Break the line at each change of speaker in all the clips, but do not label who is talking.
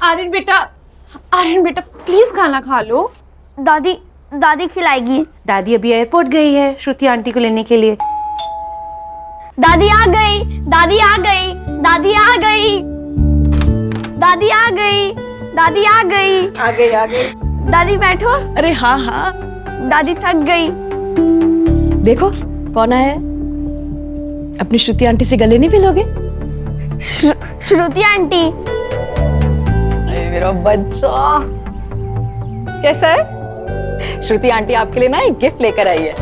आर्यन बेटा प्लीज खाना खा लो।
दादी खिलाएगी।
दादी अभी एयरपोर्ट गई है श्रुति आंटी को लेने के लिए।
दादी आ गई, दादी आ गई, दादी आ गई, दादी आ गई, दादी आ गई।
आ गई।
दादी बैठो।
अरे हाँ हाँ,
दादी थक गई।
देखो कौन आया है। अपनी श्रुति आंटी से गले नहीं मिलोगे?
श्रुति आंटी।
अरे मेरा बच्चा कैसा है? श्रुति आंटी आपके लिए ना एक गिफ्ट लेकर आई है।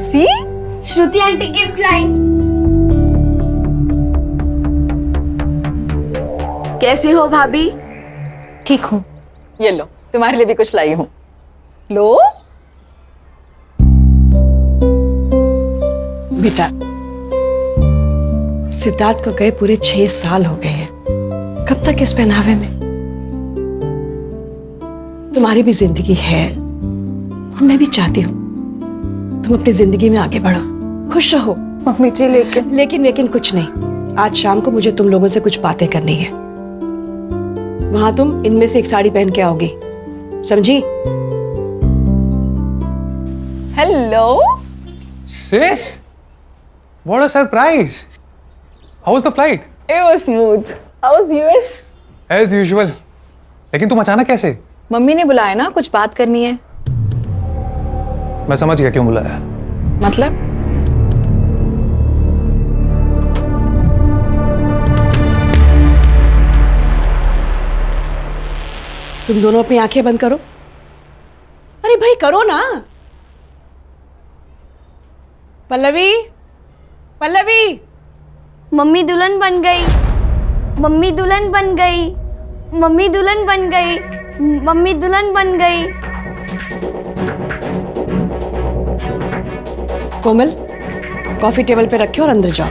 सी,
श्रुति आंटी गिफ्ट लाई।
कैसी हो भाभी? ठीक हूँ।
ये लो, तुम्हारे लिए भी कुछ लाई हूँ। लो बेटा, सिद्धार्थ को गए पूरे 6 साल हो गए हैं। कब तक इस पहनावे में? तुम्हारी भी जिंदगी है, मैं भी चाहती हूँ तुम अपनी जिंदगी में आगे बढ़ो, खुश रहो।
मम्मी जी
लेकिन कुछ नहीं। आज शाम को मुझे तुम लोगों से कुछ बातें करनी है। वहां तुम इनमें से एक साड़ी पहन के आओगी, समझी? Hello
Sis, what a surprise! How was the flight?
It was smooth. How was US?
As usual. लेकिन तुम अचानक कैसे?
मम्मी ने बुलाया ना, कुछ बात करनी है।
मैं समझ गया क्यों बुलाया।
मतलब? तुम दोनों अपनी आंखें बंद करो। अरे भाई करो ना। पल्लवी,
मम्मी दुल्हन बन गई, मम्मी दुल्हन बन गई, मम्मी दुल्हन बन गई, मम्मी दुल्हन बन गई।
कोमल, कॉफी टेबल पे रखे और अंदर जाओ।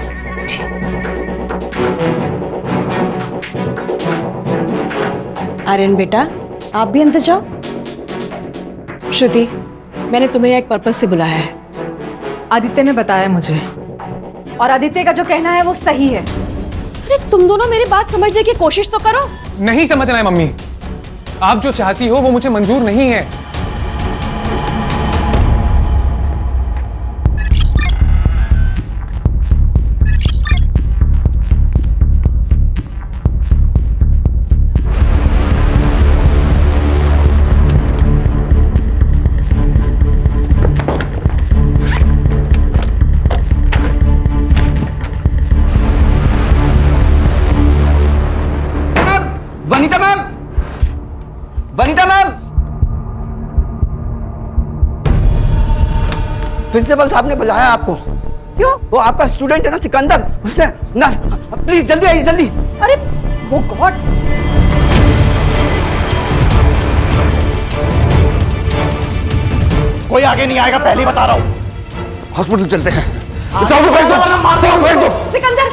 आर्यन बेटा, आप भी अंदर जाओ। श्रुति, मैंने तुम्हें एक पर्पस से बुलाया है।
आदित्य ने बताया मुझे, और आदित्य का जो कहना है वो सही है।
अरे तुम दोनों मेरी बात समझने की कोशिश तो करो।
नहीं समझना है मम्मी। आप जो चाहती हो वो मुझे मंजूर नहीं है।
वनीता मैम, प्रिंसिपल साहब ने बुलाया आपको।
क्यों?
वो आपका स्टूडेंट है ना सिकंदर, उसने ना, प्लीज जल्दी आइए जल्दी।
अरे वो गॉड,
कोई आगे नहीं आएगा, पहले ही बता रहा हूँ। हॉस्पिटल चलते हैं। चाकू फेंक दो, चाकू फेंक दो।
सिकंदर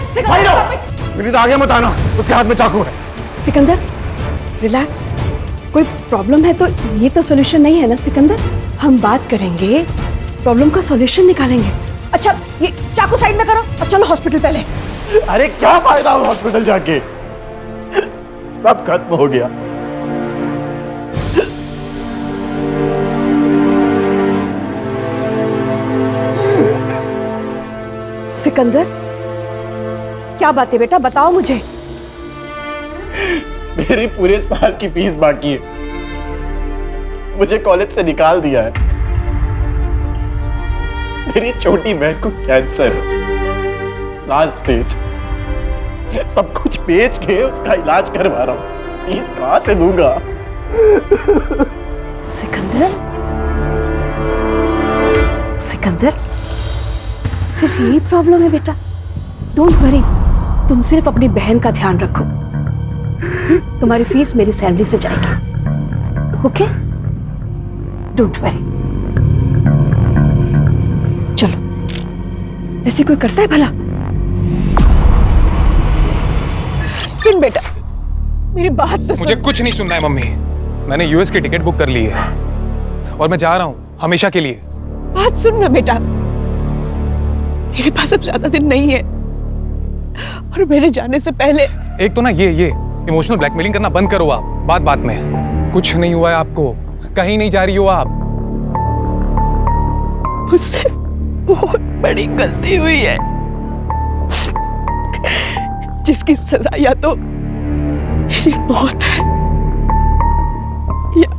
मेरी तो आगे मत आना, उसके हाथ में चाकू है।
सिकंदर रिलैक्स। कोई प्रॉब्लम है तो ये तो सॉल्यूशन नहीं है ना सिकंदर। हम बात करेंगे, प्रॉब्लम का सॉल्यूशन निकालेंगे। अच्छा ये चाकू साइड में करो और चलो हॉस्पिटल पहले।
अरे क्या फायदा हो हॉस्पिटल जाके, सब खत्म हो गया।
सिकंदर क्या बात है बेटा, बताओ मुझे।
मेरी पूरे साल की फीस बाकी है, मुझे कॉलेज से निकाल दिया है। मेरी छोटी बहन को कैंसर है, लास्ट स्टेज। सब कुछ बेच के उसका इलाज करवा रहा हूँ, फीस कहां से दूंगा?
सिकंदर सिर्फ यही प्रॉब्लम है बेटा। डोंट वरी, तुम सिर्फ अपनी बहन का ध्यान रखो। तुम्हारी फीस मेरी सैलरी से जाएगी, ओके? Don't worry. चलो, ऐसे कोई करता है भला? सुन बेटा, मेरी बात तो
मुझे कुछ नहीं सुनना है मम्मी। मैंने यूएस की टिकट बुक कर ली है और मैं जा रहा हूँ हमेशा के लिए।
बात सुन ना बेटा, मेरे पास अब ज्यादा दिन नहीं है। और मेरे जाने से पहले।
एक तो ना ये इमोशनल ब्लैकमेलिंग करना बंद करो आप, बात में। कुछ नहीं हुआ है आपको, कहीं नहीं जा रही हो आप।
मुझसे बहुत बड़ी गलती हुई है, जिसकी सजा या तो मेरी मौत है या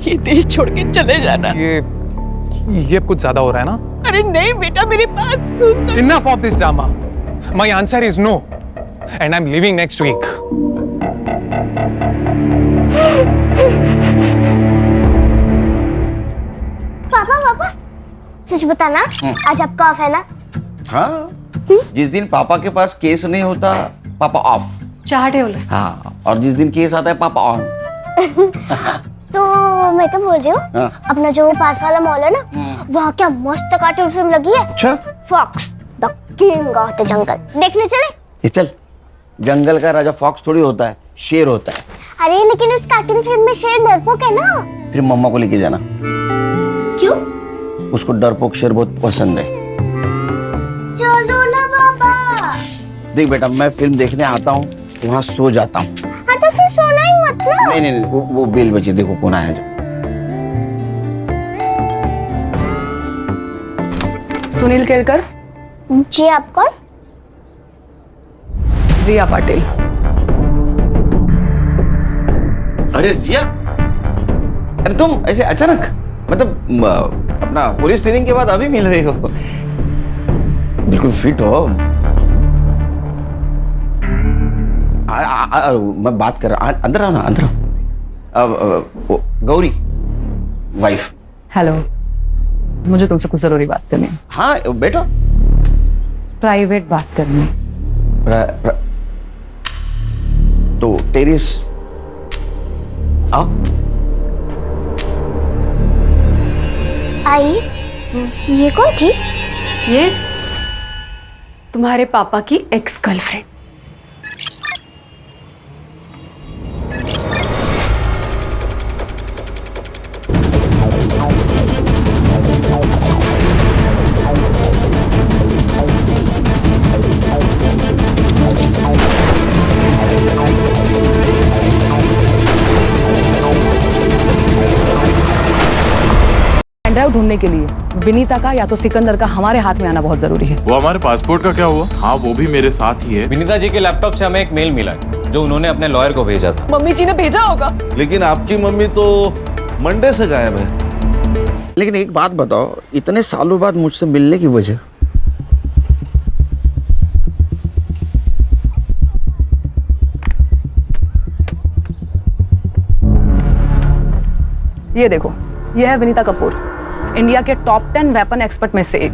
ये देश छोड़ के चले जाना।
ये कुछ ज्यादा हो रहा है ना?
अरे नहीं बेटा, मेरी बात सुन तो।
Enough of this drama. My answer is no, and I'm leaving next week.
पापा सच बताना, आज आपका ऑफ है ना?
हाँ, जिस दिन पापा के पास केस नहीं होता पापा ऑफ।
चाहते हो?
हाँ, और जिस दिन केस आता है पापा ऑन।
तो मैं क्या बोल रही हूँ,
हाँ।
अपना जो पास वाला मॉल है ना, वहाँ क्या मस्त कार्टून फिल्म लगी है।
अच्छा,
fox the king of the jungle, देखने चले?
ये चल। जंगल का राजा फॉक्स थोड़ी होता है, शेर होता है।
अरे लेकिन इस कार्टून फिल्म में शेर डरपोक है ना।
फिर मम्मा को लेके जाना,
क्यों?
उसको डरपोक शेर बहुत पसंद है।
चलो ना बाबा।
देख बेटा, मैं फिल्म देखने आता हूँ, वहाँ सो जाता हूँ।
हाँ तो फिर सोना ही मत ना।
नहीं, वो बेल बची, देखो कौन आया जो।
सुनील केलकर।
जी, आप कौन?
रिया पाटिल।
अरे रिया, अरे तुम ऐसे अचानक, मतलब अपना पुलिस ट्रेनिंग के बाद अभी मिल रही हो? बिल्कुल फिट हो। मैं बात कर रहा, अंदर आओ ना, अंदर आओ। गौरी वाइफ।
हेलो, मुझे तुमसे कुछ जरूरी बात करनी है।
हाँ बेटा,
प्राइवेट बात करनी।
तो टेरिस आओ।
आई, ये कौन थी?
ये तुम्हारे पापा की एक्स गर्लफ्रेंड। ड्राइव ढूंढने के लिए विनीता का या तो सिकंदर का हमारे हाथ में आना बहुत जरूरी है।
वो हमारे पासपोर्ट का क्या हुआ? हाँ, वो भी मेरे साथ ही है।
विनीता जी के लैपटॉप से हमें एक मेल मिला है जो उन्होंने अपने लॉयर को भेजा था।
मम्मी जी ने भेजा होगा।
लेकिन आपकी मम्मी तो मंडे से गायब है।
लेकिन एक बात बताओ, इतने सालों बाद मुझसे मिलने की वजह?
ये देखो, ये है विनीता कपूर, इंडिया के टॉप 10 वेपन एक्सपर्ट में से एक।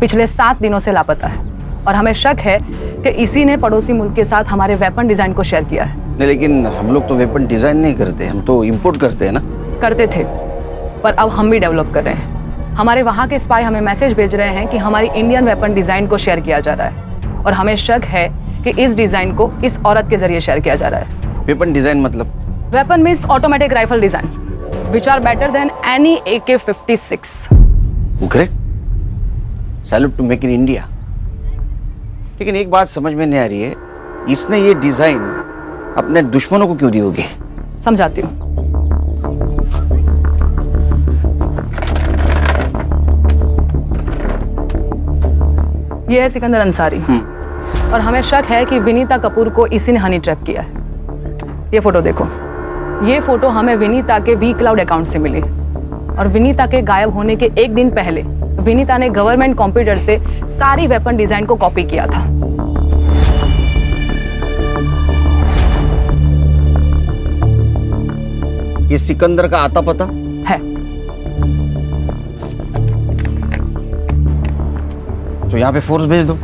पिछले 7 दिनों से लापता है और हमें शक है कि इसी ने पड़ोसी मुल्क के साथ हमारे वेपन डिजाइन को शेयर किया है।
नहीं, लेकिन हम लोग तो वेपन डिजाइन नहीं करते, हम तो इंपोर्ट करते हैं ना।
करते थे, पर अब हम भी डेवलप कर रहे हैं। हमारे वहाँ के स्पाई हमें मैसेज भेज रहे हैं कि हमारी इंडियन वेपन डिजाइन को शेयर किया जा रहा है और हमें शक है कि इस डिजाइन को इस औरत के जरिए शेयर किया जा रहा है।
वेपन डिजाइन मतलब?
Weapon means automatic rifle design which are better than any AK-56.
Great. Salute to make in India. लेकिन एक बात समझ में नहीं आ रही है, इसने ये डिजाइन अपने दुश्मनों को क्यों दी होगी?
समझाती हूँ। ये है सिकंदर अंसारी और हमें शक है कि विनीता कपूर को इसी ने हनी ट्रैप किया है। ये फोटो देखो, ये फोटो हमें विनीता के वी क्लाउड अकाउंट से मिली और विनीता के गायब होने के एक दिन पहले विनीता ने गवर्नमेंट कंप्यूटर से सारी वेपन डिजाइन को कॉपी किया था।
ये सिकंदर का आता पता
है।
तो यहाँ पे फोर्स भेज दो।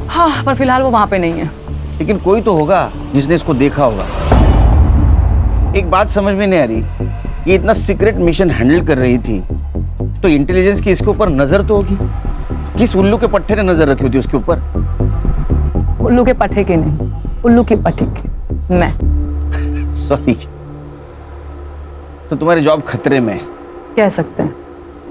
हाँ, पर फिलहाल वो वहां पे नहीं है।
लेकिन कोई तो होगा जिसने इसको देखा होगा। एक बात समझ में नहीं आ रही, ये इतना सीक्रेट मिशन हैंडल कर रही थी तो इंटेलिजेंस की इसके ऊपर नजर तो होगी। किस उल्लू के पट्टे ने नजर रखी होती उसके ऊपर?
उल्लू के पट्टे के नहीं, उल्लू की पट्टी की मैं।
सॉरी, तो तुम्हारी जॉब खतरे में है।
कह सकते हैं।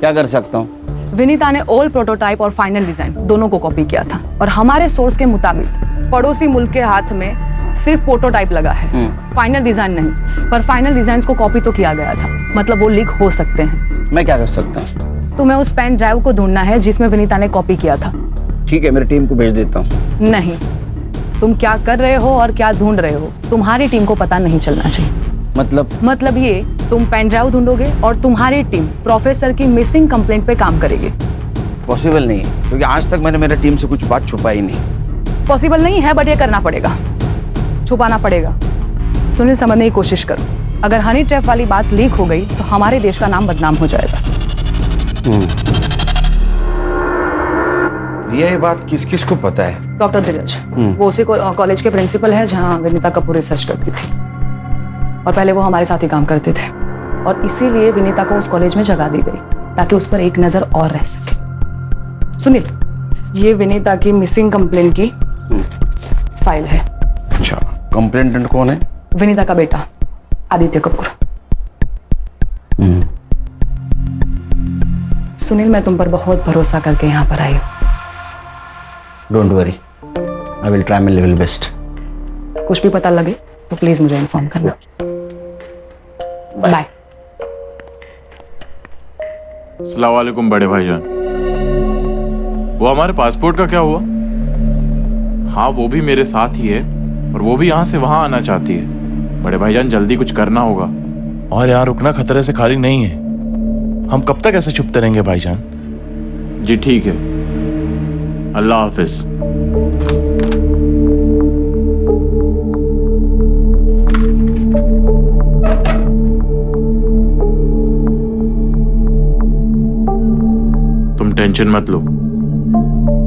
क्या कर सकता हूँ?
विनीता ने ओल्ड प्रोटोटाइप और फाइनल डिजाइन दोनों को कॉपी किया था और हमारे सोर्स के मुताबिक पड़ोसी मुल्क के हाथ में सिर्फ प्रोटोटाइप लगा है, फाइनल डिजाइन नहीं। पर फाइनल डिजाइन को कॉपी तो किया गया था, मतलब वो लीक हो सकते हैं।
मैं क्या कर सकता हूँ?
तुम्हें उस पेन ड्राइव को ढूंढना है जिसमें विनीता ने कॉपी किया था।
ठीक है, मेरी टीम को भेज देता हूँ।
नहीं, तुम क्या कर रहे हो और क्या ढूंढ रहे हो तुम्हारी टीम को पता नहीं चलना चाहिए। मतलब ये, तुम पेन ड्राइव ढूंढोगे और तुम्हारी टीम प्रोफेसर की मिसिंग कंप्लेंट पे काम करेगी।
पॉसिबल नहीं है, क्योंकि आज तक मैंने मेरी टीम से कुछ बात छुपाई नहीं।
पॉसिबल नहीं है, बट ये करना पड़ेगा, छुपाना पड़ेगा। सुनील, समझने की कोशिश करो। अगर हनी ट्रैप वाली बात लीक हो गई तो हमारे देश का नाम बदनाम हो जाएगा।
ये बात किस किस को पता है?
डॉक्टर धीरज, वो उसी कॉलेज के प्रिंसिपल है जहाँ विनीता कपूर रिसर्च करती थी, और पहले वो हमारे साथ ही काम करते थे, और इसीलिए विनीता को उस कॉलेज में जगह दी गई ताकि उस पर एक नजर और रह सके। सुनील, ये विनीता की मिसिंग कंप्लेंट की फाइल है।
अच्छा, कंप्लेंटेंट कौन है?
विनीता का बेटा आदित्य कपूर। सुनील, मैं तुम पर बहुत भरोसा करके यहाँ पर आई हूँ।
Don't worry, I will try my level best.
कुछ भी पता लगे तो प्लीज मुझे इन्फॉर्म करना। बाय।
अस्सलाम वालेकुम बड़े भाईजान। वो हमारे पासपोर्ट का क्या हुआ? हाँ, वो भी मेरे साथ ही है, और वो भी यहाँ से वहाँ आना चाहती है। बड़े भाईजान, जल्दी कुछ करना होगा।
और यहाँ रुकना खतरे से खाली नहीं है। हम कब तक ऐसे चुपते रहेंगे भाईजान?
जी ठीक है, अल्लाह हाफिज। तुम टेंशन मत लो,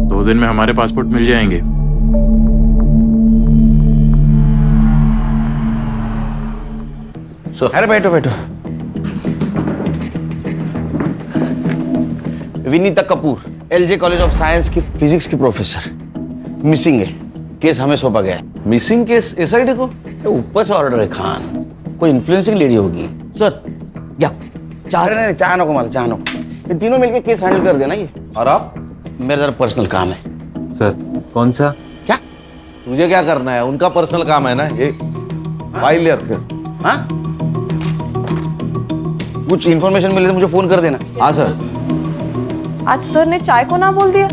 2 दिन में हमारे पासपोर्ट मिल जाएंगे।
अरे बैठो बैठो। Vinita Kapoor, LJ college of science की फिजिक्स की प्रोफेसर, मिसिंग है। केस हमें सौंपा गया है।
मिसिंग केस एसआईडी को?
ऊपर से ऑर्डर है खान, कोई इन्फ्लुएंसिंग लेडी होगी।
सर क्या
चाह रहे? नहीं, चाह नको माला, चाह नको। ये तीनों मिलके केस हैंडल कर देना। ये
और आप?
मेरा जरा पर्सनल काम है।
सर, कौन सा?
क्या?
तुझे क्या करना है? उनका पर्सनल काम है ना ये। फाइल ले रखे।
हाँ, कुछ इन्फॉर्मेशन मिले तो मुझे फोन कर देना।
हाँ सर।
आज सर ने चाय को ना बोल दिया।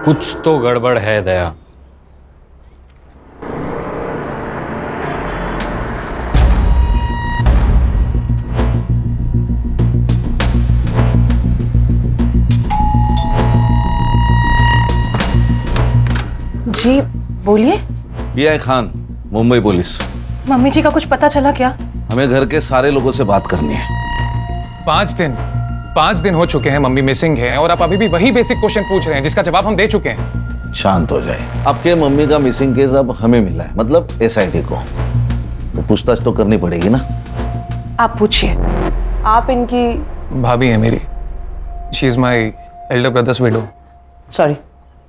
कुछ तो गड़बड़ है दया।
जी बोलिए।
ये है खान, मुंबई पुलिस।
मम्मी जी का कुछ पता चला क्या?
हमें घर के सारे लोगों से बात करनी है।
5 दिन हो चुके हैं मम्मी मिसिंग है, और आप अभी भी वही बेसिक क्वेश्चन पूछ रहे हैं जिसका जवाब हम दे चुके हैं।
शांत हो जाए। आपके मम्मी का मिसिंग केस अब हमें मिला है, मतलब एसआईटी को, तो पूछताछ तो करनी पड़ेगी ना।
आप पूछिए। आप इनकी
भाभी है मेरी। She is my elder brothers window.
Sorry.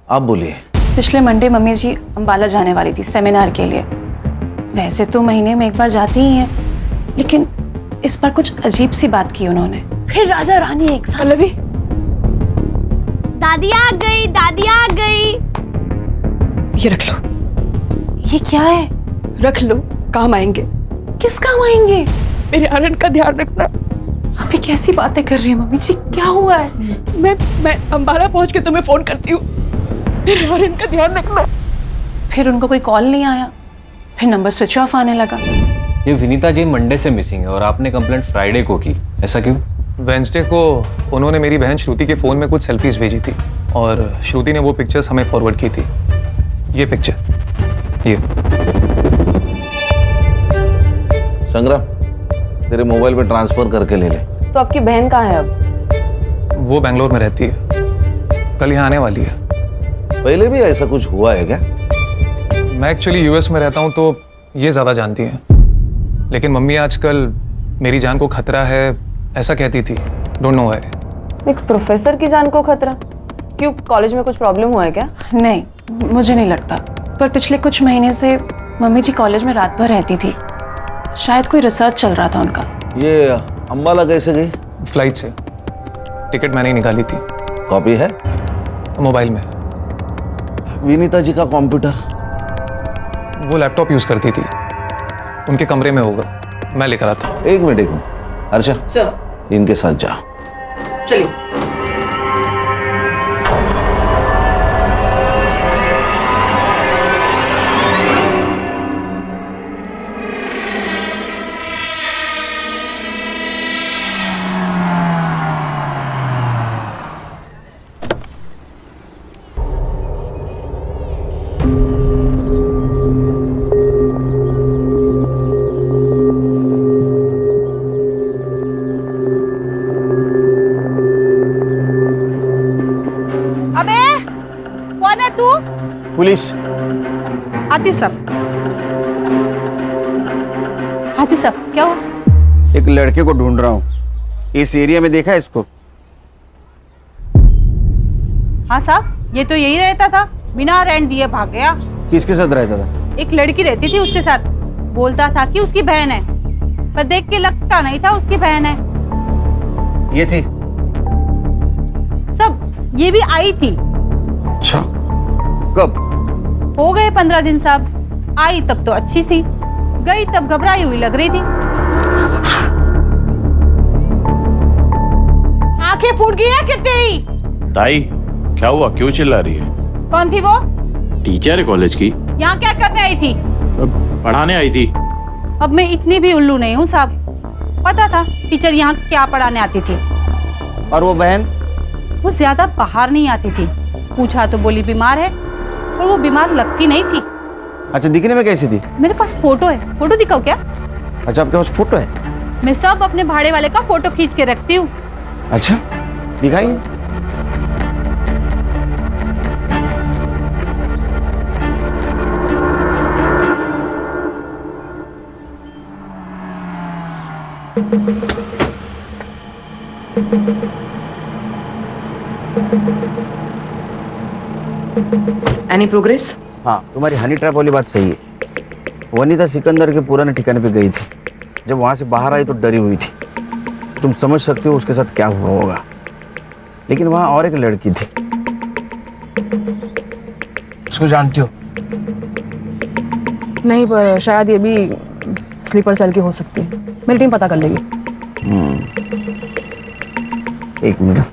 आप बोलिए।
पिछले मंडे मम्मी जी अंबाला जाने वाली थी सेमिनार के लिए। वैसे तो महीने में एक बार जाती ही हैं, लेकिन इस बार कुछ अजीब सी बात की उन्होंने। फिर राजा रानी एक साथ।
दादी आ गई, दादी आ गई।
ये रख लो।
ये क्या है?
रख लो, काम आएंगे।
किस काम आएंगे?
मेरे आर्यन का ध्यान रखना।
आप ये कैसी बातें कर रही हैं मम्मी जी? क्या हुआ है?
मैं अंबाला पहुंच के तुम्हें फोन करती हूँ। मेरे आर्यन का ध्यान रखना।
फिर उनको कोई कॉल नहीं आया, फिर नंबर स्विच ऑफ आने लगा।
ये विनीता जी मंडे से मिसिंग है और आपने कंप्लेंट फ्राइडे को की, ऐसा क्यों?
वेंसडे को उन्होंने मेरी बहन श्रुति के फ़ोन में कुछ सेल्फीज भेजी थी, और श्रुति ने वो पिक्चर्स हमें फॉरवर्ड की थी। ये पिक्चर, ये।
संग्राम, तेरे मोबाइल पे ट्रांसफर करके ले ले।
तो आपकी बहन कहाँ है अब?
वो बेंगलोर में रहती है, कल यहाँ आने वाली है।
पहले भी ऐसा कुछ हुआ है क्या?
मैं एक्चुअली यूएस में रहता हूँ तो ये ज़्यादा जानती हैं, लेकिन मम्मी आजकल मेरी जान को खतरा है ऐसा कहती थी। Don't know why.
एक प्रोफेसर की जान को खतरा? क्यों, कॉलेज में कुछ प्रॉब्लम हुआ है क्या? नहीं, मुझे नहीं लगता। पर पिछले कुछ महीने से मम्मी जी कॉलेज में रात भर रहती थी। शायद कोई रिसर्च चल रहा था उनका।
ये अंबाला कैसे गई?
फ्लाइट से। टिकट मैंने ही निकाली थी।
कॉपी है
मोबाइल में।
विनीता जी का कंप्यूटर?
वो लैपटॉप यूज़ करती थी, उनके कमरे में होगा, मैं लेकर आता हूँ।
एक मिनट हर्षा,
सर
इनके साथ जा।
चलिए।
अबे कौन है तू?
पुलिस।
आती सब।
हाथी साहब क्या हुआ?
एक लड़के को ढूंढ रहा हूँ, इस एरिया में देखा है इसको?
हाँ साहब, ये तो यही रहता था, बिना रेंट दिए भाग गया।
किसके साथ रहता था?
एक लड़की रहती थी उसके साथ, बोलता था कि उसकी बहन है, पर देख के लगता नहीं था उसकी बहन है।
ये थी?
सब ये भी आई थी।
अच्छा, कब?
हो गए 15 दिन साहब। आई तब तो अच्छी थी, गई तब घबराई हुई लग रही थी। आंखें फूट गई है क्या तेरी?
ताई क्या हुआ, क्यों चिल्ला रही है?
कौन थी वो?
टीचर है कॉलेज की।
यहाँ क्या करने आई थी?
पढ़ाने आई थी।
अब मैं इतनी भी उल्लू नहीं हूँ साहब, पता था टीचर यहाँ क्या पढ़ाने आती थी।
और वो बहन?
वो ज्यादा बाहर नहीं आती थी, पूछा तो बोली बीमार है, और वो बीमार लगती नहीं थी।
अच्छा, दिखने में कैसी थी?
मेरे पास फोटो है, फोटो दिखाओ क्या?
अच्छा, आपके पास फोटो है?
मैं सब अपने भाड़े वाले का फोटो खींच के रखती हूँ।
अच्छा, दिखाइए।
Any progress?
हाँ, तुम्हारी हनी ट्रैप वाली बात सही है। वनीता सिकंदर के पुराने ठिकाने पे गई थी, जब वहां से बाहर आई तो डरी हुई थी। तुम समझ सकते हो उसके साथ क्या हुआ होगा। लेकिन वहां और एक लड़की थी, उसको जानती हो?
नहीं, पर शायद ये भी स्लीपर सेल की हो सकती है। मेरी टीम पता कर लेगी।
एक मिनट।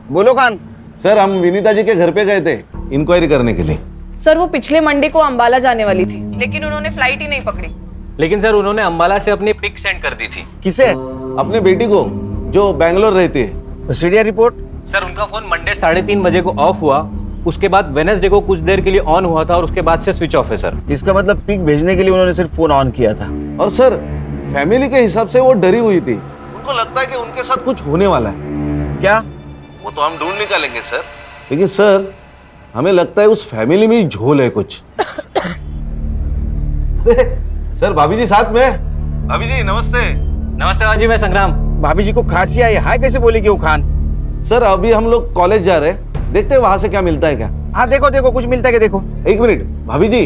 बोलो खान।
सर, हम विनीता जी के घर पे गए थे इंक्वायरी करने के लिए।
सर वो पिछले मंडे को अंबाला जाने वाली थी, लेकिन उन्होंने फ्लाइट ही नहीं पकड़ी।
लेकिन सर उन्होंने अंबाला से अपनी पिक सेंड कर दी थी।
किसे?
अपने बेटी को, जो बैंगलोर रहती है।
CDR report?
सर उनका फोन मंडे 3:30 बजे को ऑफ हुआ, उसके बाद वेडनेसडे को कुछ देर के लिए ऑन हुआ था और उसके बाद से स्विच ऑफ है सर।
इसका मतलब पिक भेजने के लिए उन्होंने सिर्फ फोन ऑन किया था।
और सर, फैमिली के हिसाब से वो डरी हुई थी, उनको लगता है कि उनके साथ कुछ होने वाला है।
क्या?
वो तो हम ढूंढ निकालेंगे सर, लेकिन सर हमें लगता है उस फैमिली में ही झोल है कुछ। सर, भाभी जी साथ में। भाभी जी नमस्ते।
नमस्ते भाजी, मैं संग्राम।
भाभी जी को खांसी आई, हाय कैसे बोलेगी वो खान?
सर, अभी हम लोग कॉलेज जा रहे हैं, देखते हैं वहां से क्या मिलता है क्या।
हाँ देखो देखो, कुछ मिलता है क्या देखो।
एक मिनट भाभी जी,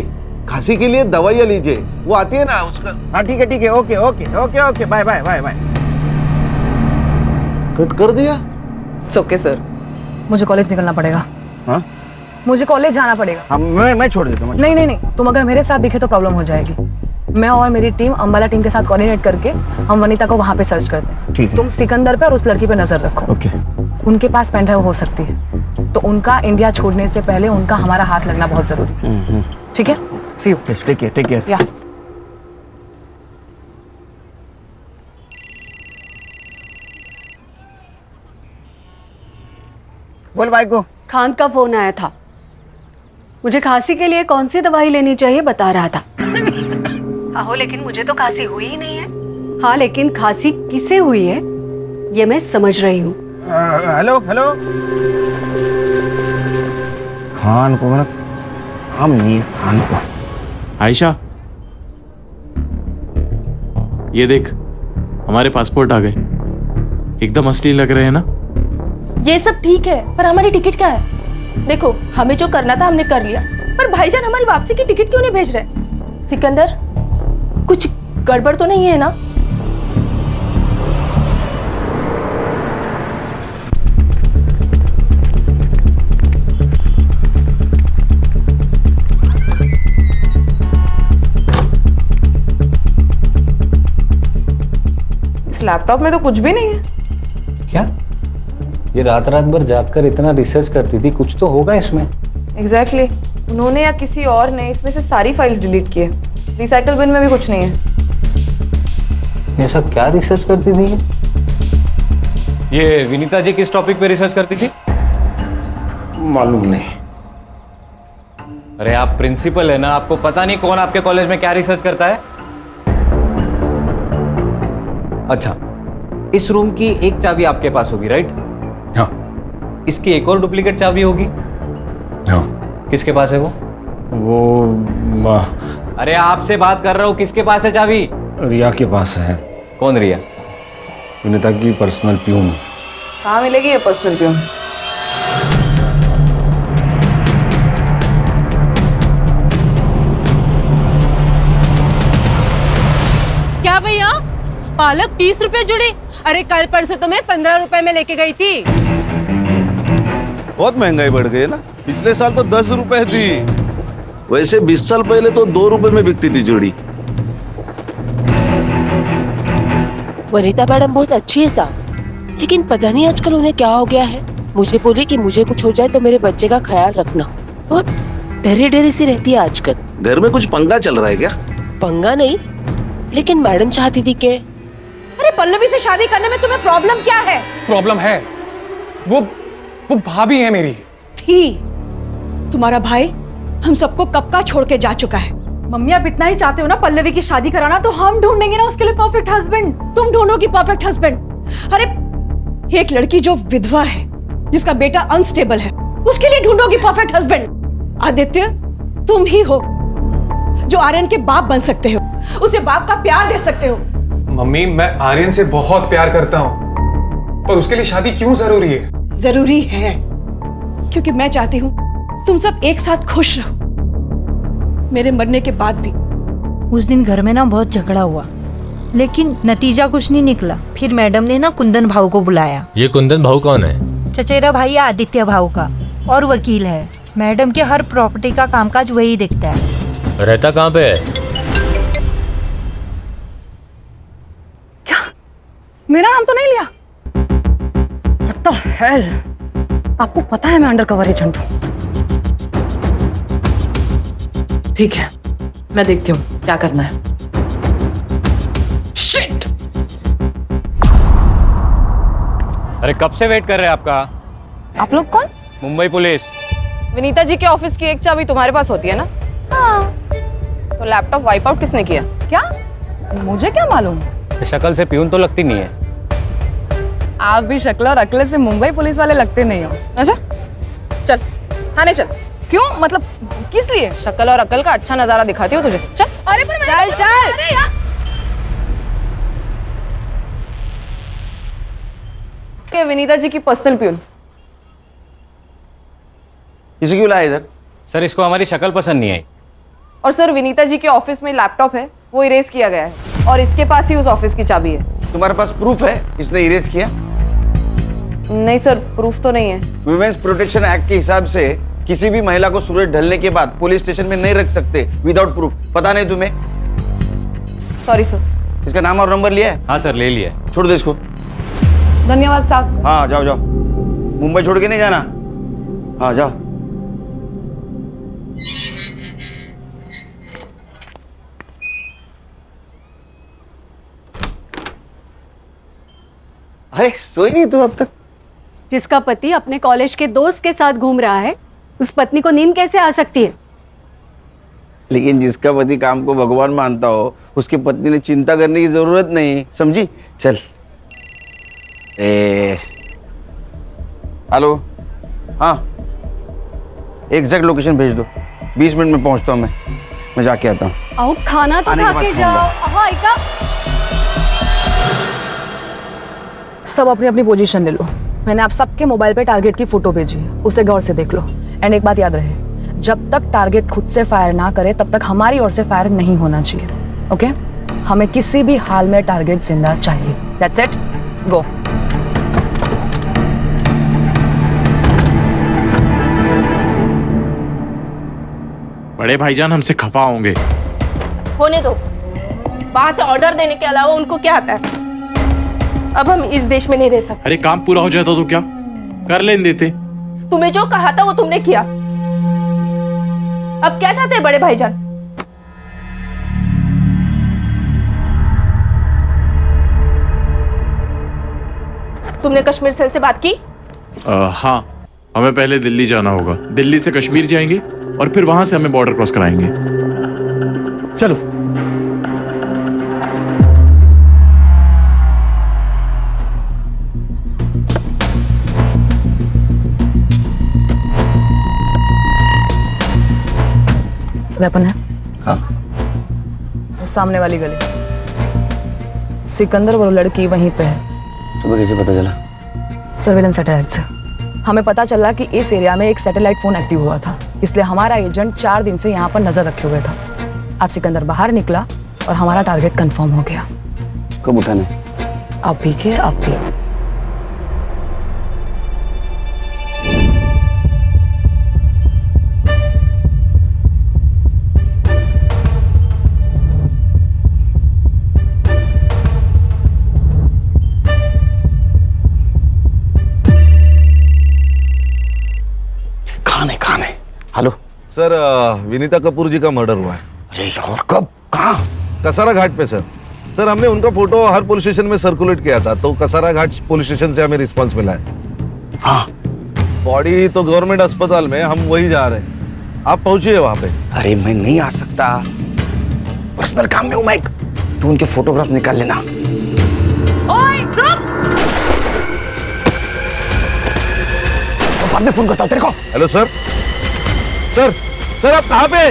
खांसी के लिए दवाइयाँ लीजिए, वो आती है ना उसका।
हाँ ठीक है, okay okay okay okay, bye bye bye bye.
Cut कर दिया?
Okay sir.
मुझे कॉलेज निकलना पड़ेगा।
हाँ?
मुझे कॉलेज जाना पड़ेगा।
हाँ, मैं छोड़ देता हूँ।
नहीं नहीं नहीं, तुम अगर मेरे साथ दिखे तो प्रॉब्लम हो जाएगी। मैं और मेरी टीम अंबाला टीम के साथ कोऑर्डिनेट करके हम वनीता को वहां पे सर्च करते हैं।
ठीक है।
तुम सिकंदर पे और उस लड़की पे नजर रखो।
ओके।
उनके पास पेन ड्राइव हो सकती है, तो उनका इंडिया छोड़ने से पहले उनका हमारा हाथ लगना बहुत जरूरी है। ठीक है, सी यू।
Take care.
या
बोल भाई को।
खान का फोन आया था, मुझे खांसी के लिए कौन सी दवाई लेनी चाहिए बता रहा था। आहो, लेकिन मुझे तो खांसी हुई ही नहीं है। हाँ, लेकिन खांसी किसे हुई है ये मैं समझ रही हूँ।
Hello hello. खान को मतलब हम नहीं, खान को।
आयशा, ये देख, हमारे पासपोर्ट आ गए, एकदम असली लग रहे हैं ना।
ये सब ठीक है, पर हमारी टिकट क्या है? देखो, हमें जो करना था हमने कर लिया, पर भाईजान हमारी वापसी की टिकट क्यों नहीं भेज रहे? सिकंदर, कुछ गड़बड़ तो नहीं है ना?
लैपटॉप में तो कुछ भी नहीं है।
क्या? ये रात रात भर जागकर इतना रिसर्च करती थी, कुछ तो होगा इसमें।
एग्जैक्टली उन्होंने या किसी और ने इसमें से सारी फाइल्स डिलीट किए। रिसाइकल बिन में भी कुछ नहीं है।
ये सब क्या रिसर्च करती थी ये विनीता जी किस टॉपिक पे रिसर्च करती थी?
मालूम नहीं।
अरे आप प्रिंसिपल है ना, आपको पता नहीं कौन आपके कॉलेज में क्या रिसर्च करता है? अच्छा, इस रूम की एक चाबी आपके पास होगी, राइट?
हाँ।
इसकी एक और डुप्लीकेट चाबी होगी?
हाँ।
किसके पास है वो? अरे आपसे बात कर रहा हूँ, किसके पास है चाबी?
रिया के पास है।
कौन रिया?
विनीता की पर्सनल प्यून।
कहाँ मिलेगी ये पर्सनल प्यून?
क्या भैया, पालक 30 रुपए जुड़ी? अरे कल परसों तो मैं 15 रुपए में लेके गई थी।
बहुत महंगाई बढ़ गई है ना। पिछले साल तो 10 रुपए थी। वैसे 20 साल पहले तो 2 रुपए में बिकती थी जोड़ी।
वनीता मैडम बहुत अच्छी है साहब, लेकिन पता नहीं आजकल उन्हें क्या हो गया है। मुझे बोली कि मुझे कुछ हो जाए तो मेरे बच्चे का ख्याल रखना, और डरी डरी सी रहती है आजकल।
घर में कुछ पंगा चल रहा है क्या?
पंगा नहीं, लेकिन मैडम चाहती थी कि
अरे पल्लवी से शादी करने में तुम्हें प्रॉब्लम क्या है?
प्रॉब्लम है, वो भाभी है मेरी।
थी। तुम्हारा भाई हम सबको कब का छोड़ के जा चुका है।
मम्मी आप इतना ही चाहते हो ना पल्लवी की शादी कराना, तो हम ढूंढेंगे ना उसके लिए परफेक्ट हस्बैंड।
तुम ढूंढोगी परफेक्ट हस्बैंड? अरे एक लड़की जो विधवा है, जिसका बेटा अनस्टेबल है, उसके लिए ढूंढोगी परफेक्ट हस्बैंड? आदित्य तुम ही हो जो आर्यन के बाप बन सकते हो, उसे बाप का प्यार दे सकते हो।
मम्मी मैं आर्यन से बहुत प्यार करता हूँ, पर उसके लिए शादी क्यों जरूरी है?
जरूरी है क्योंकि मैं चाहती हूँ तुम सब एक साथ खुश रहो, मेरे मरने के बाद भी।
उस दिन घर में ना बहुत झगड़ा हुआ, लेकिन नतीजा कुछ नहीं निकला। फिर मैडम ने ना कुंदन भाऊ को बुलाया।
ये कुंदन भाऊ कौन है?
चचेरा भाई है आदित्य भाऊ का, और वकील है। मैडम के हर प्रॉपर्टी का कामकाज वही देखता है।
रहता कहाँ पे है?
क्या? मेरा नाम तो नहीं लिया? What the hell? आपको पता है मैं अंडर कवर एजेंट हूँ। ठीक है, मैं देखती हूँ क्या करना है। Shit!
अरे कब से वेट कर रहे हैं आपका?
आप लोग कौन?
मुंबई पुलिस।
विनीता जी के ऑफिस की एक चाबी तुम्हारे पास होती है ना?
हाँ।
तो लैपटॉप वाइप आउट किसने किया?
क्या? मुझे क्या मालूम?
शक्ल से प्यून तो लगती नहीं है।
आप भी शक्ल और अकल से मुंबई पुलिस वाले लगते नहीं हो।
अच्छा चल थाने चल।
क्यों? मतलब किस लिए?
शक्ल और अकल का अच्छा नजारा दिखाती हो तुझे। चल।
अरे पर
चल चल।
अरे यार।
के विनीता जी की पर्सनल प्यून।
इसे क्यों लाया इधर?
सर इसको हमारी शक्ल पसंद नहीं आई।
और सर विनीता जी के ऑफिस में लैपटॉप है, वो इरेज किया गया है, और इसके पास ही उस ऑफिस की चाबी है।
तुम्हारे पास प्रूफ है इसने इरेज किया?
नहीं सर, प्रूफ तो नहीं है।
वुमेन्स प्रोटेक्शन एक्ट के हिसाब से किसी भी महिला को सूरज ढलने के बाद पुलिस स्टेशन में नहीं रख सकते विदाउट प्रूफ। पता नहीं तुम्हें?
Sorry sir.
इसका नाम और नंबर लिया है?
हाँ सर ले लिया।
छोड़ दो इसको।
धन्यवाद साहब।
हाँ जाओ जाओ, मुंबई छोड़ के नहीं जाना। हाँ जाओ। अरे सोई नहीं तुम अब तक?
जिसका पति अपने कॉलेज के दोस्त के साथ घूम रहा है, उस पत्नी को नींद कैसे आ सकती है?
लेकिन जिसका पति काम को भगवान मानता हो, उसकी पत्नी ने चिंता करने की जरूरत नहीं, समझी? चल। हेलो, हाँ एग्जैक्ट लोकेशन भेज दो। 20 मिनट में पहुंचता हूँ मैं जाके आता हूँ।
आओ खाना तो खा के जाओ। हाँ इका।
सब अपनी अपनी पोजीशन ले लो। मैंने आप सबके मोबाइल पे टारगेट की फोटो भेजी है, उसे गौर से देख लो। एंड एक बात याद रहे, जब तक टारगेट खुद से फायर ना करे तब तक हमारी ओर से फायर नहीं होना चाहिए। ओके? हमें किसी भी हाल में टारगेट जिंदा चाहिए। दैट्स इट, गो।
बड़े भाईजान हमसे खफा होंगे।
होने दो, वहां से ऑर्डर देने के अलावा उनको क्या आता है?
अब हम इस देश में नहीं रह सकते।
अरे काम पूरा हो जाता तो क्या कर लेने देते।
तुम्हें जो कहा था वो तुमने किया। अब क्या चाहते हैं बड़े भाईजान? तुमने कश्मीर सेल से बात की?
हाँ, हमें पहले दिल्ली जाना होगा। दिल्ली से कश्मीर जाएंगे और फिर वहां से हमें बॉर्डर क्रॉस कराएंगे। चलो।
वेपन है?
हाँ।
वो सामने वाली गली। सिकंदर वो लड़की वहीं पे है।
तुम्हें कैसे पता चला?
सर्वेलेंस सैटेलाइट से हमें पता चला कि इस एरिया में एक सैटेलाइट फोन एक्टिव हुआ था, इसलिए हमारा एजेंट 4 दिन से यहाँ पर नजर रखे हुए था। आज सिकंदर बाहर निकला और हमारा टारगेट कंफर्म हो गया।
कब उठाने?
अभी के अभी।
खाने। हेलो
सर, विनीता कपूर जी का मर्डर हुआ है।
अरे यार, कब? कहाँ?
कसारा घाट पे सर। सर, हमने उनका फोटो हर पुलिस स्टेशन में सर्कुलेट किया था, तो कसारा घाट पुलिस स्टेशन से हमें रिस्पांस मिला है।
हाँ।
बॉडी तो गवर्नमेंट अस्पताल में, हम वही जा रहे हैं। आप पहुंचिए वहां पे।
अरे मैं नहीं आ सकता, पर्सनल काम में हूं मैं। तू उनके फोटोग्राफ निकाल लेना।
ओए रुक!
बाद में फोन करता हूं तेरे को।
Hello sir. सर आप कहाँ पे?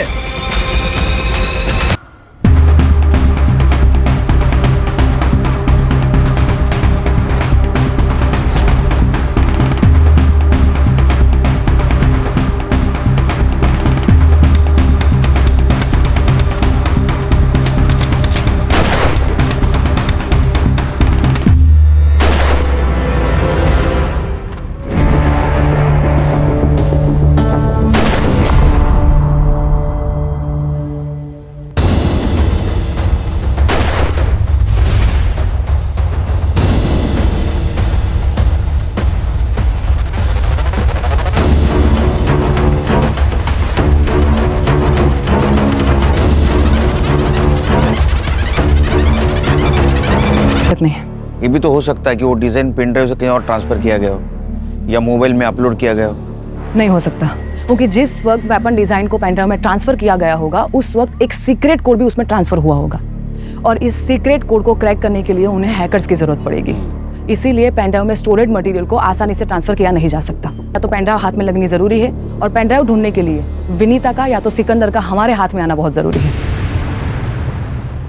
नहीं।
ये भी तो हो सकता है कि वो डिजाइन पेन ड्राइव से कहीं और ट्रांसफर किया गया हो या मोबाइल में अपलोड किया गया हो।
नहीं हो सकता, क्योंकि जिस वक्त वेपन डिजाइन को पेन ड्राइव में ट्रांसफर किया गया होगा उस वक्त एक सीक्रेट कोड भी उसमें ट्रांसफर हुआ होगा, और इस सीक्रेट कोड को क्रैक करने के लिए उन्हें हैकर्स की जरूरत पड़ेगी। इसीलिए पेन ड्राइव में स्टोरेज मटेरियल को आसानी से ट्रांसफर किया नहीं जा सकता। या तो पेन ड्राइव हाथ में लगनी जरूरी है, और पेन ड्राइव ढूंढने के लिए विनीता का या तो सिकंदर का हमारे हाथ में आना बहुत जरूरी है।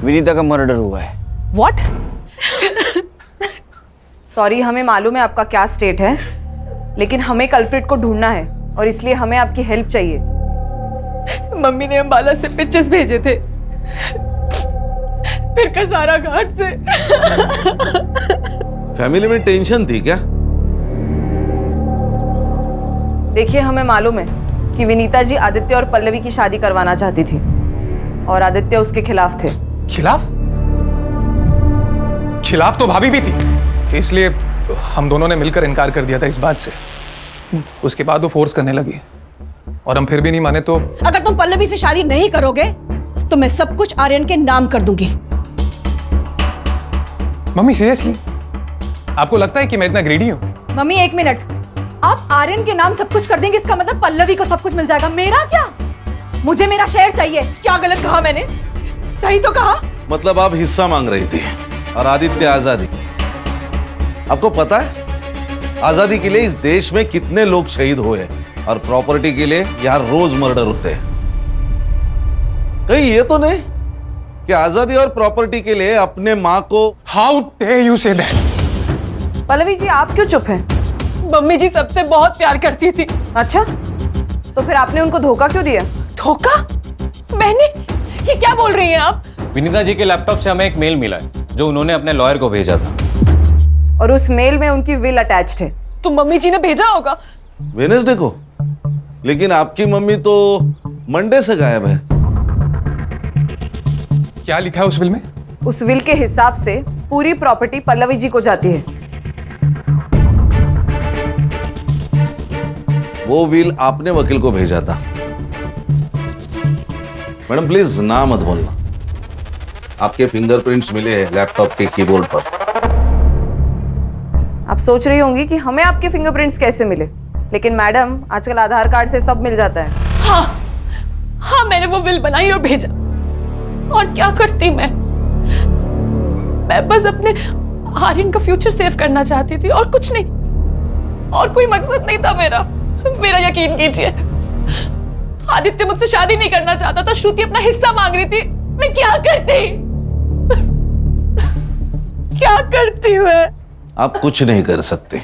विनीता का मर्डर हुआ है।
व्हाट?
सॉरी, हमें मालूम है आपका क्या स्टेट है, लेकिन हमें कल्प्रिट को ढूंढना है और इसलिए हमें आपकी हेल्प चाहिए।
मम्मी ने अंबाला से पिक्चर्स भेजे थे, फिर कसारा घाट से।
फैमिली में टेंशन थी क्या?
देखिए, हमें मालूम है कि विनीता जी आदित्य और पल्लवी की शादी करवाना चाहती थी और आदित्य उसके खिलाफ थे।
खिलाफ तो भाभी भी थी, इसलिए हम दोनों ने मिलकर इनकार कर दिया था इस बात से। उसके बाद वो फोर्स करने लगी और हम फिर भी नहीं माने तो।
अगर तुम पल्लवी से शादी नहीं करोगे तो मैं सब कुछ आर्यन के नाम कर दूंगी।
मम्मी सीरियसली आपको लगता है कि मैं इतना ग्रीडी हूँ?
मम्मी एक मिनट, आप आर्यन के नाम सब कुछ कर देंगे, इसका मतलब पल्लवी को सब कुछ मिल जाएगा। मेरा क्या? मुझे मेरा शेयर चाहिए। क्या गलत कहा मैंने? सही तो कहा।
मतलब आप हिस्सा मांग रही थी और आदित्य आजादी। आपको पता है आजादी के लिए इस देश में कितने लोग शहीद हुए, और प्रॉपर्टी के लिए यहाँ रोज मर्डर होते हैं। कहीं ये तो नहीं कि आजादी और प्रॉपर्टी के लिए अपने माँ को।
How dare you say that?
Pallavi ji, आप क्यों चुप हैं?
मम्मी जी सबसे बहुत प्यार करती थी।
अच्छा, तो फिर आपने उनको धोखा क्यों दिया?
धोखा? मैंने? ये क्या बोल रही हैं आप?
विनीता जी के लैपटॉप से हमें एक मेल मिला है जो उन्होंने अपने लॉयर को भेजा था,
और उस मेल में उनकी विल अटैच्ड है।
तो मम्मी जी ने भेजा होगा।
वेडनेसडे को? लेकिन आपकी मम्मी तो मंडे से गायब है।
क्या लिखा है उस विल में?
उस विल के हिसाब से पूरी प्रॉपर्टी पल्लवी जी को जाती है।
वो विल आपने वकील को भेजा था। मैडम प्लीज ना मत बोलना। आपके फिंगरप्रिंट्स मिले हैं लैपटॉप के कीबोर्ड पर।
आप सोच रही होंगी कि हमें आपके फिंगरप्रिंट्स कैसे मिले, लेकिन मैडम आजकल आधार कार्ड से सब मिल जाता है।
हाँ मैंने वो विल बनाई और भेजा। और क्या करती मैं बस अपने आर्यन का फ्यूचर सेव करना चाहती थी और कुछ नहीं, और कोई मकसद नहीं था मेरा यकीन कीजिए। आदित्य मुझसे शादी नहीं करना चाहता था, श्रुति अपना हिस्सा मांग रही थी। मैं क्या करती मैं?
आप कुछ नहीं कर सकते।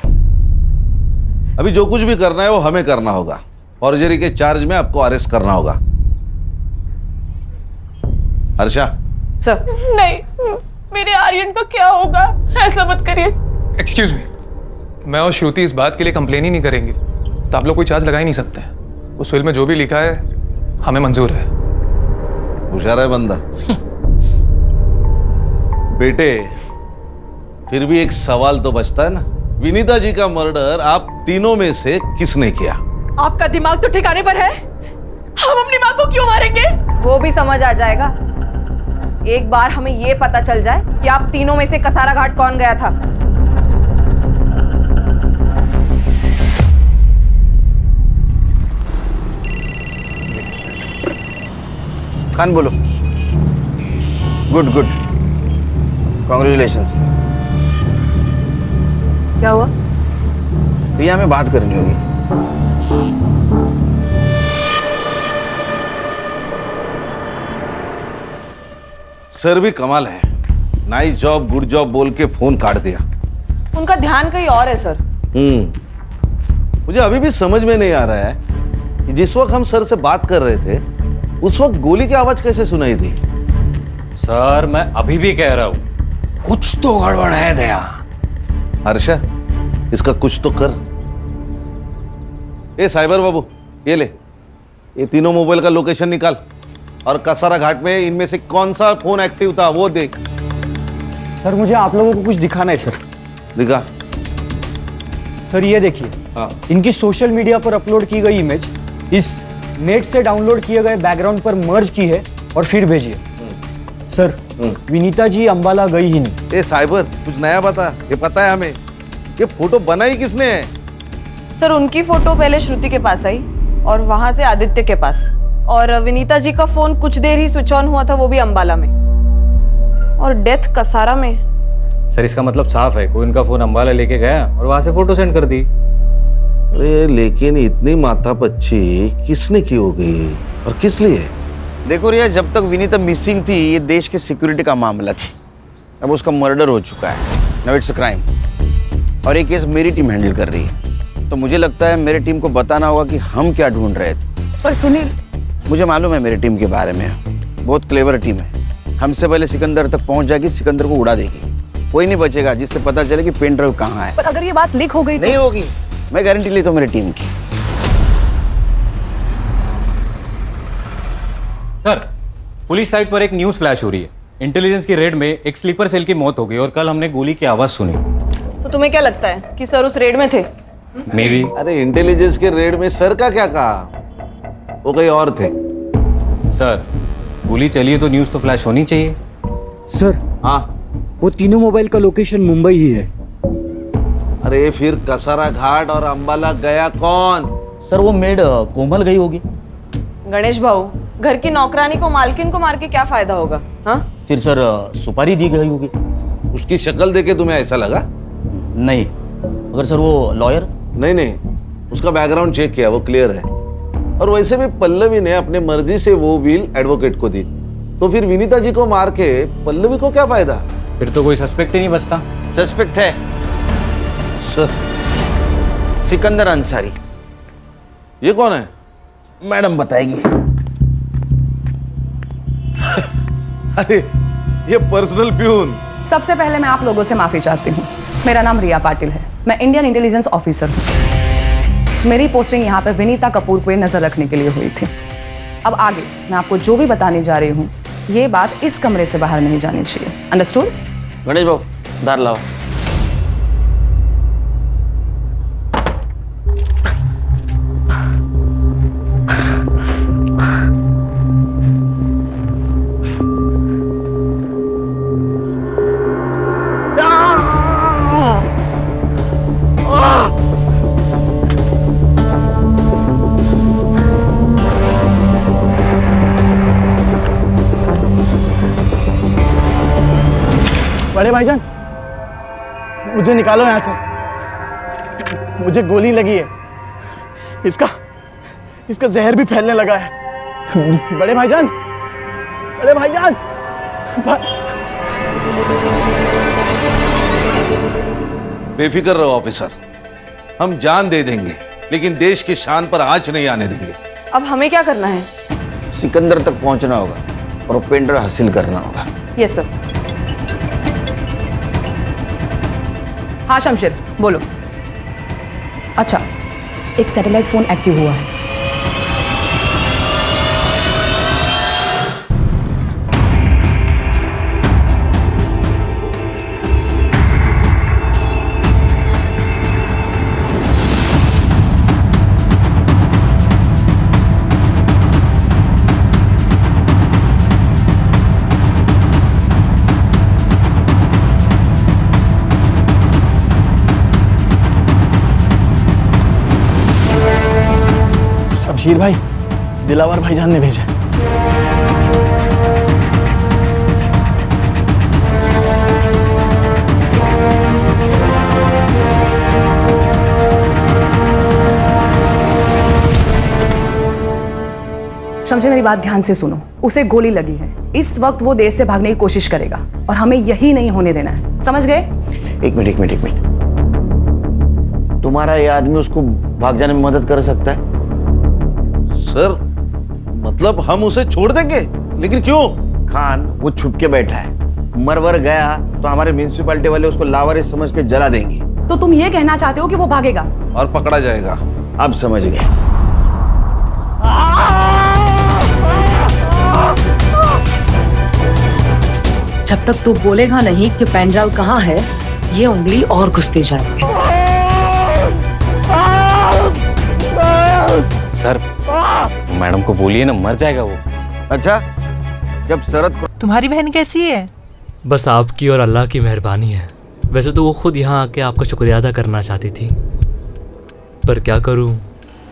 अभी जो कुछ भी करना है वो हमें करना होगा। फॉर्जरी के चार्ज में आपको अरेस्ट करना होगा। हर्षा।
सर।
नहीं, मेरे आर्यन का क्या होगा? ऐसा मत करिए।
एक्सक्यूज मी, मैं और श्रुति इस बात के लिए कंप्लेन ही नहीं करेंगे तो आप लोग कोई चार्ज लगा ही नहीं सकते। उस विल में जो भी लिखा है हमें मंजूर है।
होशियार है बंदा। बेटे, फिर भी एक सवाल तो बचता है ना, विनीता जी का मर्डर आप तीनों में से किसने किया?
आपका दिमाग तो ठिकाने पर है? हम अपनी माँ को क्यों मारेंगे? वो भी समझ आ जाएगा एक बार हमें ये पता चल जाए कि आप तीनों में से कसारा घाट कौन गया था।
खान बोलो। Good good, congratulations.
क्या हुआ?
प्रिया में बात करनी होगी।
सर भी कमाल है, नाइस जॉब गुड जॉब बोल के फोन काट दिया।
उनका ध्यान कहीं और है सर।
मुझे अभी भी समझ में नहीं आ रहा है कि जिस वक्त हम सर से बात कर रहे थे उस वक्त गोली की आवाज कैसे सुनाई दी?
सर मैं अभी भी कह रहा हूं कुछ तो गड़बड़ है दया।
हर्षा, इसका कुछ तो कर। ए साइबर बाबू, ये ले, ये तीनों मोबाइल का लोकेशन निकाल और कसारा घाट में इनमें से कौन सा फोन एक्टिव था वो देख।
सर मुझे आप लोगों को कुछ दिखाना है सर।
दिखा।
सर ये देखिए, इनकी सोशल मीडिया पर अपलोड की गई इमेज इस नेट से डाउनलोड किए गए बैकग्राउंड पर मर्ज की है और फिर भेजिए। सर विनीता जी अंबाला गई ही नहीं।
ए साइबर, कुछ नया बता। ये पता है हमें, ये फोटो बनाई किसने है?
सर उनकी फोटो पहले श्रुति के पास आई और वहां से आदित्य के पास, और विनीता जी का फोन कुछ देर ही स्विच ऑन हुआ था, वो भी अंबाला में, और डेथ कसारा में।
सर इसका मतलब साफ है कोई उनका फोन अंबाला लेके गया और वहां से फोटो सेंड कर दी।
अरे लेकिन इतनी माथापच्ची किसने की होगी और किस लिए?
देखो रिया, जब तक विनीता मिसिंग थी ये देश के सिक्योरिटी का मामला थी। अब उसका मर्डर हो चुका है, नाउ इट्स अ क्राइम, और ये केस मेरी टीम हैंडल कर रही है। तो मुझे लगता है मेरी टीम को बताना होगा कि हम क्या ढूंढ रहे थे।
पर सुनील,
मुझे मालूम है मेरी टीम के बारे में, बहुत क्लेवर टीम है। हमसे पहले सिकंदर तक पहुंच जाएगी, सिकंदर को उड़ा देगी। कोई नहीं बचेगा जिससे पता चले कि पेन ड्राइव कहाँ है।
पर अगर ये बात लीक हो गई
नहीं होगी, मैं गारंटी लेता हूँ मेरी टीम की।
सर पुलिस साइट पर एक न्यूज फ्लैश हो रही है। इंटेलिजेंस की रेड में एक स्लीपर सेल की मौत हो गई और कल हमने गोली की आवाज सुनी।
तो तुम्हें क्या लगता है कि सर उस रेड में थे?
May be.
अरे इंटेलिजेंस के रेड में सर का क्या कहा, वो कहीं और थे।
सर गोली चली है तो न्यूज तो फ्लैश होनी चाहिए।
सर
हाँ,
वो तीनों मोबाइल का लोकेशन मुंबई ही है।
अरे फिर कसारा घाट और अंबाला गया कौन?
सर वो मेड कोमल गई होगी।
गणेश भाऊ, घर की नौकरानी को मालकिन को मार के क्या फायदा होगा? हाँ
फिर सर सुपारी दी गई होगी।
उसकी शक्ल देखे तुम्हें ऐसा लगा?
नहीं। अगर सर वो लॉयर?
नहीं, उसका बैकग्राउंड चेक किया, वो क्लियर है। और वैसे भी पल्लवी ने अपने मर्जी से वो व्हील एडवोकेट को दी, तो फिर विनीता जी को मार के पल्लवी को क्या फायदा?
फिर तो कोई सस्पेक्ट ही नहीं बचता।
सस्पेक्ट है सर, सिकंदर अंसारी।
ये कौन है?
मैडम बताएगी।
अरे ये पर्सनल प्यून।
सबसे पहले मैं आप लोगों से माफी चाहती हूँ। मेरा नाम रिया पाटिल है, मैं इंडियन इंटेलिजेंस ऑफिसर हूँ। मेरी पोस्टिंग यहाँ पे विनीता कपूर को नजर रखने के लिए हुई थी। अब आगे मैं आपको जो भी बताने जा रही हूँ ये बात इस कमरे से बाहर नहीं जानी चाहिए। अंडरस्टूड?
गणेश भाऊ दार लाओ।
बड़े भाईजान, मुझे निकालो यहाँ से। मुझे गोली लगी है। इसका जहर भी फैलने लगा है। बड़े भाईजान, बड़े भाईजान।
बेफिक्र रहो ऑफिसर, हम जान दे देंगे लेकिन देश की शान पर आंच नहीं आने देंगे।
अब हमें क्या करना है?
सिकंदर तक पहुंचना होगा और वो पेन ड्राइव हासिल करना होगा।
Yes sir.
हाँ शमशेर, बोलो। अच्छा, एक सैटेलाइट फोन एक्टिव हुआ है।
शमशीर भाई, दिलावर भाईजान ने भेजा।
शमशेर मेरी बात ध्यान से सुनो, उसे गोली लगी है। इस वक्त वो देश से भागने की कोशिश करेगा और हमें यही नहीं होने देना है, समझ गए?
एक मिनट। तुम्हारा ये आदमी उसको भाग जाने में मदद कर सकता है?
सर, मतलब हम उसे छोड़ देंगे? लेकिन क्यों?
खान वो छुप के बैठा है, मरवर गया तो हमारे म्युनिसिपैलिटी वाले उसको लावारिस समझ के जला देंगे।
तो तुम ये कहना चाहते हो कि वो भागेगा
और पकड़ा जाएगा?
अब समझ गए।
जब तक तू बोलेगा नहीं कि पेन ड्राइव कहाँ है, ये उंगली और घुसते जाएंगे।
सर, मैडम को बोलिए ना, मर जाएगा वो।
अच्छा, जब शरद को...
तुम्हारी बहन कैसी है?
बस आपकी और अल्लाह की मेहरबानी है। वैसे तो वो खुद यहाँ आके आपका शुक्रिया अदा करना चाहती थी, पर क्या करूँ,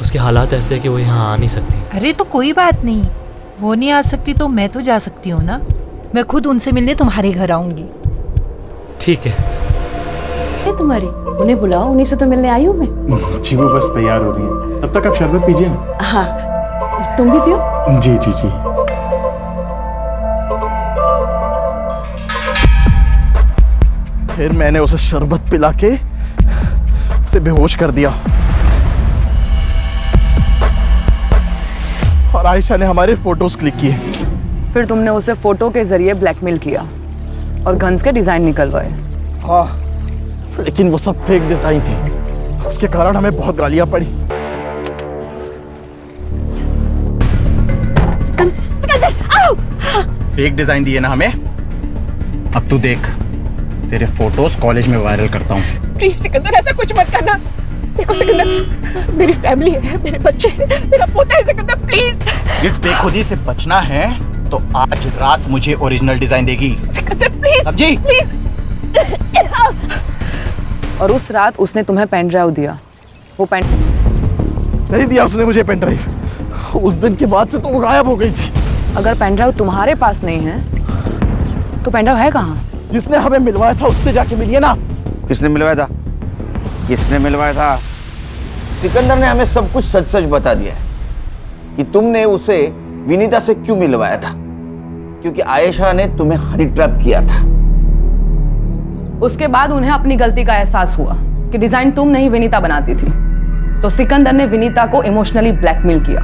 उसके हालात ऐसे हैं कि वो यहाँ आ नहीं सकती।
अरे तो कोई बात नहीं, वो नहीं आ सकती तो मैं तो जा सकती हूँ ना। मैं खुद उनसे मिलने तुम्हारे घर आऊंगी।
ठीक है।
तुम्हारी उन्हें बुलाओ, उन्हीं से तो मिलने आई हूँ मैं।
जी वो बस तैयार हो रही है, तब तक आप शरबत पीजिए ना।
हाँ, तुम भी पियो।
जी। फिर मैंने उसे शरबत पिला के उसे बेहोश कर दिया और आयशा ने हमारे फोटोज क्लिक किए।
फिर तुमने उसे फोटो के जरिए ब्लैकमेल किया और गन्स के डिजाइन निकलवाए।
हाँ, लेकिन वो सब फेक डिजाइन थी, उसके कारण हमें बहुत गालियां पड़ी। फेक डिजाइन दिए ना हमें। अब तू देख, तेरे फोटोज कॉलेज में वायरल करता हूँ।
प्लीज सिकंदर, ऐसा कुछ मत करना। देखो सिकंदर, मेरी फैमिली है, मेरे बच्चे हैं, मेरा पोता है सिकंदर, प्लीज।
इस बेखुदी से बचना है तो आज रात मुझे ओरिजिनल डिजाइन देगी।
सिकंदर प्लीज,
समझी?
प्लीज।
और उस रात उसने तुम्हें पेन ड्राइव दिया। वो पेन
नहीं दिया उसने मुझे पेन ड्राइव। उस दिन के बाद से तो वो गायब हो गई थी।
अगर पेन ड्राइव तुम्हारे पास नहीं है तो पेन ड्राइव है कहाँ?
जिसने हमें मिलवाया था उससे जाके मिलिए ना।
किसने मिलवाया था? सिकंदर ने हमें सब कुछ सच सच बता दिया है कि तुमने उसे विनीता से क्यों मिलवाया था, क्योंकि आयशा ने तुम्हें हनी ट्रैप किया था।
उसके बाद उन्हें अपनी गलती का एहसास हुआ कि डिजाइन तुम नहीं विनीता बनाती थी, तो सिकंदर ने विनीता को इमोशनली ब्लैकमेल किया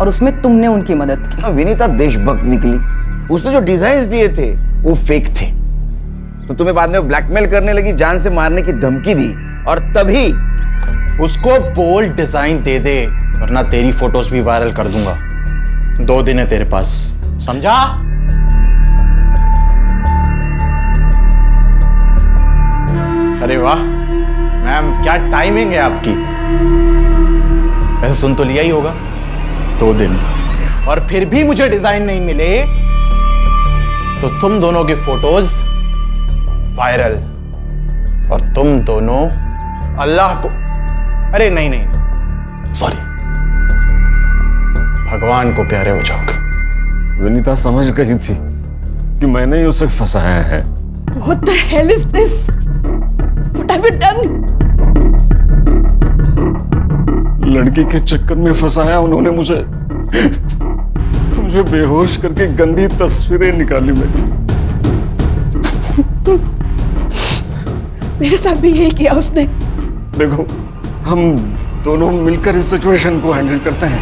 और उसमें तुमने उनकी मदद की।
विनीता देशभक्त निकली, उसने जो डिजाइन्स दिए थे वो फेक थे, तो तुम्हें बाद में ब्लैकमेल करने लगी, जान से मारने की धमकी दी, और तभी
उसको बोल्ड डिजाइन दे दे वरना तेरी फोटोज भी वायरल कर दूंगा। 2 दिन है तेरे पास, समझा? अरे वाह मैम, क्या टाइमिंग है आपकी। वैसे सुन तो लिया ही होगा 2 दिन, और फिर भी मुझे डिजाइन नहीं मिले तो तुम दोनों की फोटोज वायरल, और तुम दोनों अल्लाह को, अरे नहीं नहीं सॉरी, भगवान को प्यारे हो जाओगे।
विनीता समझ गई थी कि मैंने ही उसे फंसाया है।
What the hell is this? What have you done?
लड़की के चक्कर में फंसाया उन्होंने मुझे बेहोश करके गंदी तस्वीरें निकाली मेरी।
मेरे साथ भी यही किया उसने।
देखो, हम दोनों मिलकर इस सिचुएशन को हैंडल करते हैं।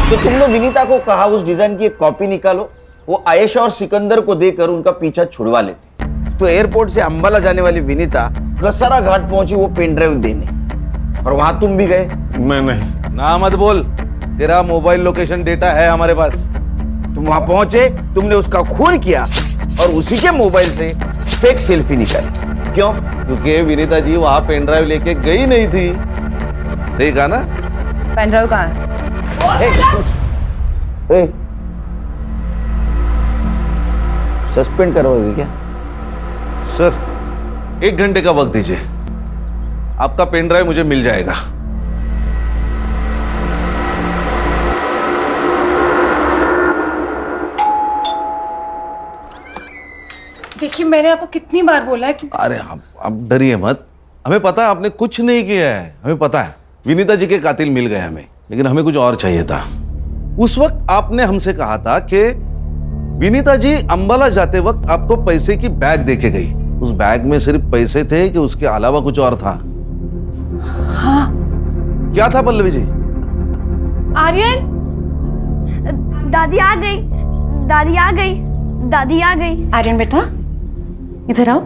तो तुम लोग विनीता को कहा उस डिजाइन की एक कॉपी निकालो, वो आयशा और सिकंदर को देकर उनका पीछा छुड़वा लेते। तो एयरपोर्ट से अंबाला जाने वाली विनीता कसारा घाट पहुंची वो पेन ड्राइव देने, और वहां तुम भी गए।
मैं नहीं।
ना मत बोल, तेरा मोबाइल लोकेशन डेटा है हमारे पास।
तुम वहां पहुंचे, तुमने उसका खून किया और उसी के मोबाइल से फेक सेल्फी निकाली। क्यों?
क्योंकि विनीता जी वहां पेन ड्राइव लेके गई नहीं थी। सही कहा ना?
पेन ड्राइव कहाँ है?
सस्पेंड करोगे क्या?
सर 1 घंटे का वक्त दीजिए, आपका पेन ड्राइव मुझे मिल जाएगा।
देखिए, मैंने आपको कितनी बार बोला है कि
अरे आप डरिए मत, हमें पता है आपने कुछ नहीं किया है। हमें पता है विनीता जी के कातिल मिल गए हमें, लेकिन हमें कुछ और चाहिए था। उस वक्त आपने हमसे कहा था कि विनीता जी अंबाला जाते वक्त आपको पैसे की बैग देके गई। उस बैग में सिर्फ पैसे थे कि उसके अलावा कुछ और था?
हाँ।
क्या था पल्लवी जी?
आर्यन, दादी आ गई, दादी आ गई, दादी आ गई।
आर्यन बेटा, इधर आओ।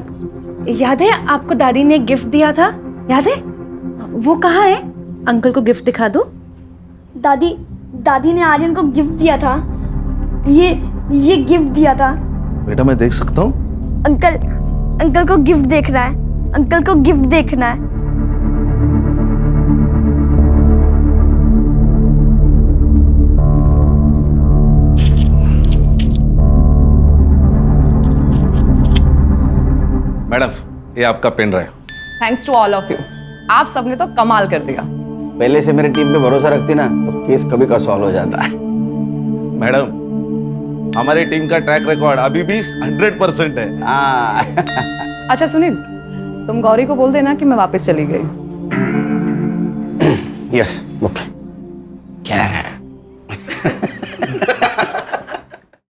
याद है आपको दादी ने गिफ्ट दिया था? याद है? वो कहाँ है? अंकल को गिफ्ट दिखा दो।
दादी ने आर्यन को गिफ्ट दिया था। ये गिफ्ट दिया था।
बेटा मैं देख सकता हूँ?
अंकल को गिफ्ट देखना है, अंकल को गिफ्ट देखना है।
मैडम, ये आपका pen drive.
Thanks to all of you, आप सबने तो कमाल कर दिया।
पहले से मेरी टीम पे भरोसा रखती ना तो केस कभी का सॉल्व हो जाता है।
मैडम, हमारी टीम का ट्रैक रिकॉर्ड अभी भी 100% है।
अच्छा सुनील, तुम गौरी को बोल देना कि मैं वापस चली गई।
Yes, okay. क्या है?